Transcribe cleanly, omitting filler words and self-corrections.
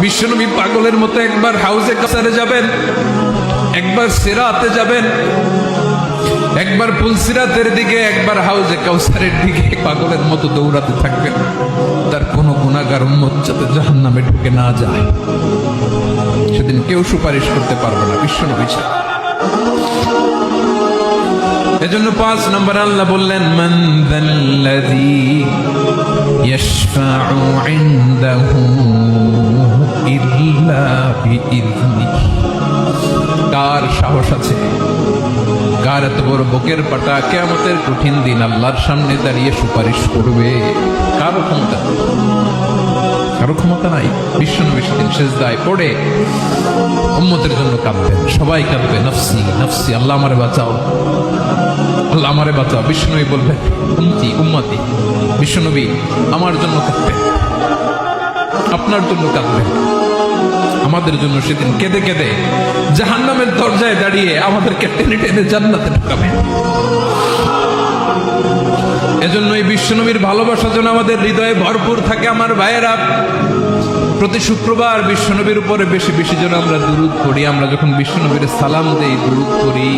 বিশ্বনবী পাগলের মতো একবার হাউজে কাসারে যাবেন, একবার সিরাতে যাবেন, একবার পুলসিরাতের দিকে, একবার হাউজে কাউসারের দিকে পাগলের মতো দৌড়াতে থাকবেন। তার কোনো গুনাহগার উম্মত যাতে জাহান্নামে ঢুকে না যায়, সেদিন কেউ সুপারিশ করতে পারবে না বিশ্বনবী ছাড়া। এজন্য 5 নম্বর আল্লাহ বললেন, মান যাল্লাযী ইয়াশফাউ ইনদাহু ইল্লা বিইযনিহি। কার সাহস আছে, কার এত বড় বুকের পাটা কিয়ামতের কঠিন দিন আল্লাহর সামনে দাঁড়িয়ে সুপারিশ করবে? কারো ক্ষমতা, কারো ক্ষমতা নাই। বিশ্বনবী সেদিন সিজদায় পড়ে উম্মতের জন্য কাঁদবেন, সবাই কাঁদবে, নফসি নফসি, আল্লাহ আমারে বাঁচাও, আল্লাহ আমারে বাঁচাও। বিশ্বনবী বলবেন, উম্মতি উম্মতি। বিশ্বনবী আমার জন্য কাঁদবেন, আপনার জন্য কাঁদবেন, আমাদের জন্য সেদিন কেঁদে কেঁদে জাহান্নামের দরজায় দাঁড়িয়ে আমাদেরকে টেনে টেনে জান্নাতে ঢুকাবেন। এজন্য এই বিশ্বনবীর ভালোবাসা যেন আমাদের হৃদয়ে ভরপুর থাকে। আমার ভাইয়েরা, প্রতি শুক্রবার বিশ্বনবীর উপরে বেশি বেশি যেন আমরা দুরূদ পড়ি। আমরা যখন বিশ্বনবীর সালাম দেই, দুরূদ পড়ি,